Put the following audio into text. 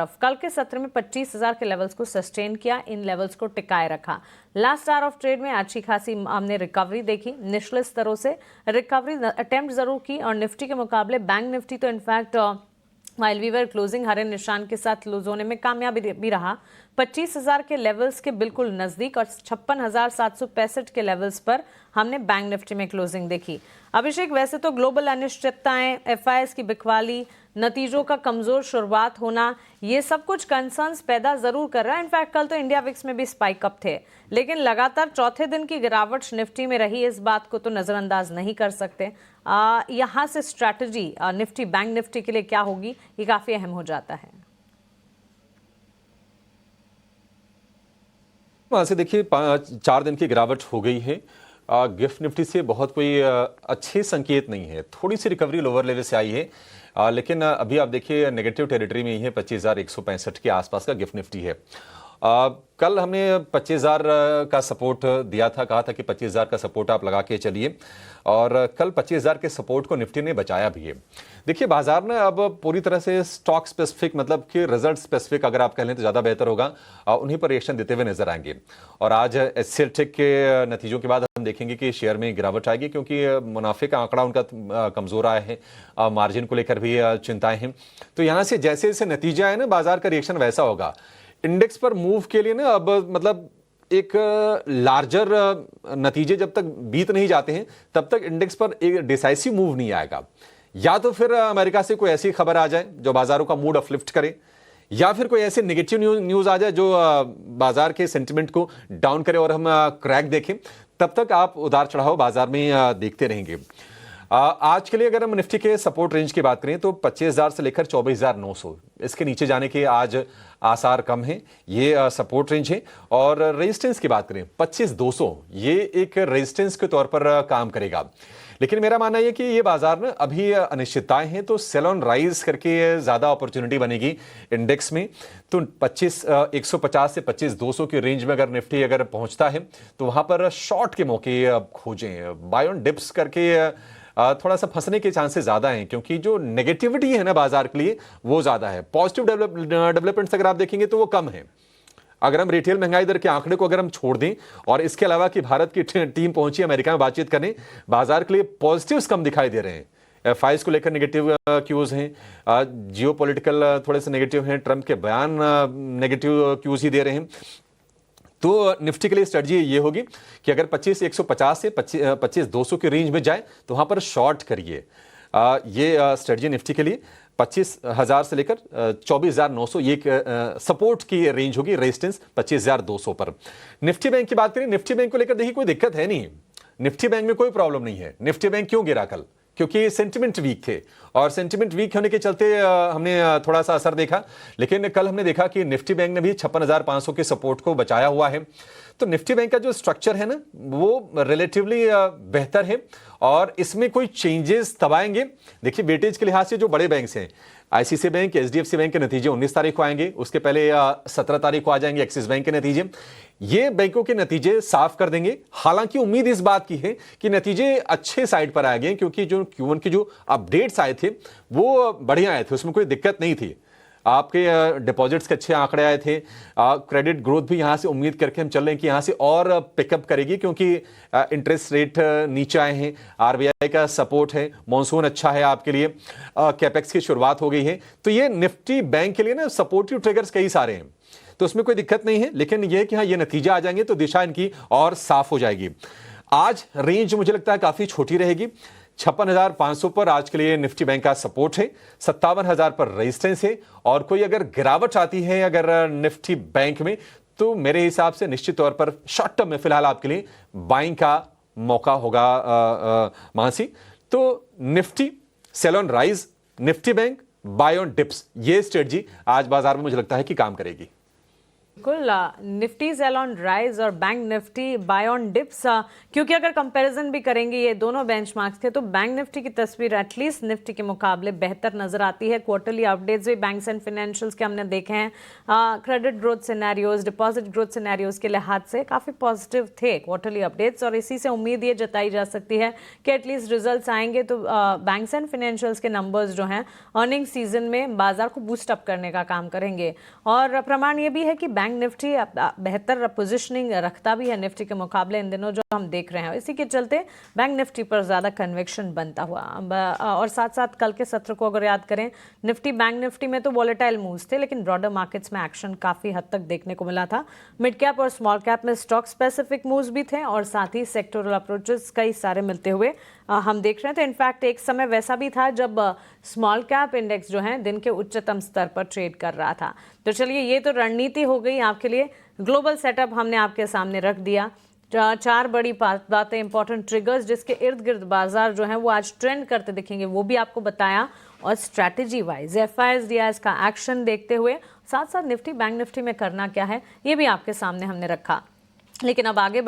कल के सत्र में 25,000 के लेवल्स को सस्टेन किया, इन लेवल्स को टिकाए रखा। लास्ट आवर ऑफ ट्रेड में अच्छी खासी हमने रिकवरी देखी, निचले स्तरों से रिकवरी अटेम्प्ट जरूर की और निफ्टी के मुकाबले बैंक निफ्टी तो in fact while we were closing हरे निशान के साथ क्लोज होने में कामयाब भी रहा। 25,000 के लेवल्स के बिल्कुल नजदीक और 56,765 के लेवल्स पर हमने बैंक निफ्टी में क्लोजिंग देखी। अभिषेक, वैसे तो ग्लोबल अनिश्चितताएं, एफआईएस की बिकवाली, नतीजों का कमजोर शुरुआत होना, ये सब कुछ कंसर्न्स पैदा जरूर कर रहा है। इनफैक्ट कल तो इंडिया विक्स में भी स्पाइक अप थे, लेकिन लगातार चौथे दिन की गिरावट निफ्टी में रही, इस बात को तो नजरअंदाज नहीं कर सकते। यहाँ से स्ट्रैटेजी निफ्टी बैंक निफ्टी के लिए क्या होगी, ये काफी अहम हो जाता है। वहाँ से देखिए 4 दिन की गिरावट हो गई है। गिफ्ट निफ्टी से बहुत कोई अच्छे संकेत नहीं है, थोड़ी सी रिकवरी लोअर लेवल से आई है, लेकिन अभी आप देखिए नेगेटिव टेरिटरी में ही है। 25,165 के आसपास का गिफ्ट निफ्टी है। कल हमने 25,000 का सपोर्ट दिया था, कहा था कि 25,000 का सपोर्ट आप लगा के चलिए, और कल 25,000 के सपोर्ट को निफ्टी ने बचाया भी है। देखिए बाजार ने अब पूरी तरह से स्टॉक स्पेसिफिक, मतलब कि रिजल्ट स्पेसिफिक अगर आप कह लें तो ज़्यादा बेहतर होगा, उन्हीं पर रिएक्शन देते हुए नजर आएंगे। और आज एचसीएल टेक के नतीजों के बाद हम देखेंगे कि शेयर में गिरावट आएगी, क्योंकि मुनाफे का आंकड़ा उनका कमजोर आया है, मार्जिन को लेकर भी चिंताएं हैं। तो यहाँ से जैसे जैसे नतीजा आए ना, बाजार का रिएक्शन वैसा होगा। इंडेक्स पर मूव के लिए ना अब मतलब एक लार्जर नतीजे जब तक बीत नहीं जाते हैं तब तक इंडेक्स पर एक डिसाइसिव मूव नहीं आएगा। या तो फिर अमेरिका से कोई ऐसी खबर आ जाए जो बाजारों का मूड अपलिफ्ट करे, या फिर कोई ऐसे नेगेटिव न्यूज आ जाए जो बाजार के सेंटिमेंट को डाउन करे और हम क्रैक देखें। तब तक आप उतार चढ़ाव बाजार में देखते रहेंगे। आज के लिए अगर हम निफ्टी के सपोर्ट रेंज की बात करें तो 25,000 से लेकर 24,900, इसके नीचे जाने के आज आसार कम है, ये सपोर्ट रेंज है। और रेजिस्टेंस की बात करें 25,200, ये एक रेजिस्टेंस के तौर पर काम करेगा। लेकिन मेरा मानना है कि ये बाजार में अभी अनिश्चितताएं हैं, तो सेल ऑन राइज करके ज्यादा अपॉर्चुनिटी बनेगी इंडेक्स में। तो 150 से 25,200 की रेंज में अगर निफ्टी अगर पहुंचता है तो वहां पर शॉर्ट के मौके खोजें, बाय ऑन डिप्स करके थोड़ा सा फंसने के चांसेस ज्यादा हैं, क्योंकि जो नेगेटिविटी है ना बाजार के लिए वो ज्यादा है। पॉजिटिव डेवलपमेंट्स अगर आप देखेंगे तो वो कम है। अगर हम रिटेल महंगाई दर के आंकड़े को अगर हम छोड़ दें और इसके अलावा कि भारत की टीम पहुंची अमेरिका में बातचीत करने, बाजार के लिए पॉजिटिव्स कम दिखाई दे रहे हैं। एफआईएस को लेकर नेगेटिव क्यूज हैं, जियोपॉलिटिकल थोड़े से नेगेटिव हैं, ट्रंप के बयान नेगेटिव क्यूज ही दे रहे हैं। तो निफ्टी के लिए स्ट्रेटजी ये होगी कि अगर 25,150 से 25,200 की रेंज में जाए तो वहां पर शॉर्ट करिए। ये स्ट्रेटजी निफ्टी के लिए 25,000 से लेकर 24,900 ये सपोर्ट की रेंज होगी, रेजिस्टेंस 25,200 पर। निफ्टी बैंक की बात करें, निफ्टी बैंक को लेकर देखिए कोई दिक्कत है नहीं, निफ्टी बैंक में कोई प्रॉब्लम नहीं है। निफ्टी बैंक क्यों गिरा कल? क्योंकि सेंटिमेंट वीक थे, और सेंटिमेंट वीक होने के चलते हमने थोड़ा सा असर देखा। लेकिन कल हमने देखा कि निफ्टी बैंक ने भी 56,500 के सपोर्ट को बचाया हुआ है। तो निफ्टी बैंक का जो स्ट्रक्चर है ना वो रिलेटिवली बेहतर है, और इसमें कोई चेंजेस तब आएंगे। देखिए वेटेज के लिहाज से जो बड़े बैंक हैं, आईसीआईसीआई बैंक, एचडीएफसी बैंक के नतीजे 19 तारीख को आएंगे, उसके पहले 17 तारीख को आ जाएंगे एक्सिस बैंक के नतीजे। ये बैंकों के नतीजे साफ कर देंगे। हालांकि उम्मीद इस बात की है कि नतीजे अच्छे साइड पर आएंगे, क्योंकि जो Q1 के जो अपडेट्स आए थे वो बढ़िया आए थे, उसमें कोई दिक्कत नहीं थी। आपके डिपॉजिट्स के अच्छे आंकड़े आए थे, क्रेडिट ग्रोथ भी यहां से उम्मीद करके हम चल रहे हैं कि यहां से और पिकअप करेगी, क्योंकि इंटरेस्ट रेट नीचे आए हैं, आरबीआई का सपोर्ट है, मॉनसून अच्छा है आपके लिए, कैपेक्स की शुरुआत हो गई है। तो ये निफ्टी बैंक के लिए ना सपोर्टिव ट्रिगर्स कई सारे हैं, तो उसमें कोई दिक्कत नहीं है। लेकिन यह कि हाँ ये नतीजा आ जाएंगे तो दिशा इनकी और साफ हो जाएगी। आज रेंज मुझे लगता है काफी छोटी रहेगी। 56,500 पर आज के लिए निफ्टी बैंक का सपोर्ट है, 57,000 पर रेजिस्टेंस है। और कोई अगर गिरावट आती है अगर निफ्टी बैंक में, तो मेरे हिसाब से निश्चित तौर पर शॉर्ट टर्म में फिलहाल आपके लिए बाइंग का मौका होगा मानसी। तो Nifty sell on rise, Nifty Bank buy on dips, ये स्ट्रेटजी आज बाजार में मुझे लगता है कि काम करेगी। बिल्कुल निफ्टी सेल ऑन राइज और Bank Nifty buy on dips, क्योंकि अगर कंपैरिजन भी करेंगे ये दोनों बेंचमार्क्स के तो बैंक निफ्टी की तस्वीर एटलीस्ट निफ्टी के मुकाबले बेहतर नजर आती है। क्वार्टरली अपडेट्स भी बैंक्स एंड फाइनेंशियल्स के हमने देखे हैं, credit growth scenarios, deposit growth scenarios के लिहाज से काफी पॉजिटिव थे क्वार्टरली अपडेट्स, और इसी से उम्मीद ये जताई जा सकती है कि एटलीस्ट रिजल्ट्स आएंगे तो बैंक्स एंड फाइनेंशियल्स के नंबर्स जो हैं अर्निंग सीजन में बाजार को बूस्ट अप करने का काम करेंगे। और प्रमाण ये भी है कि बैंक निफ्टी बेहतर पोजीशनिंग रखता भी है निफ्टी के मुकाबले इन दिनों जो हम देख रहे हैं, इसी के चलते बैंक निफ्टी पर ज्यादा कन्विक्शन बनता हुआ। और साथ साथ कल के सत्र को अगर याद करें, निफ्टी बैंक निफ्टी में तो वॉलेटाइल मूव्स थे, लेकिन ब्रॉडर मार्केट्स में एक्शन काफी हद तक देखने को मिला था। मिड कैप और स्मॉल कैप में स्टॉक स्पेसिफिक मूव्स भी थे और साथ ही सेक्टोरल अप्रोचेस कई सारे मिलते हुए हम देख रहे हैं। तो इनफैक्ट एक समय वैसा भी था जब स्मॉल कैप इंडेक्स जो है दिन के उच्चतम स्तर पर ट्रेड कर रहा था। तो चलिए, ये तो रणनीति हो गई आपके लिए, ग्लोबल सेटअप हमने आपके सामने रख दिया। चार बड़ी बातें, इंपॉर्टेंट ट्रिगर्स जिसके इर्द गिर्द बाजार जो है वो आज ट्रेंड करते दिखेंगे, वो भी आपको बताया। और स्ट्रैटेजी वाइज FIS का एक्शन देखते हुए साथ साथ निफ्टी बैंक निफ्टी में करना क्या है ये भी आपके सामने हमने रखा। लेकिन अब आगे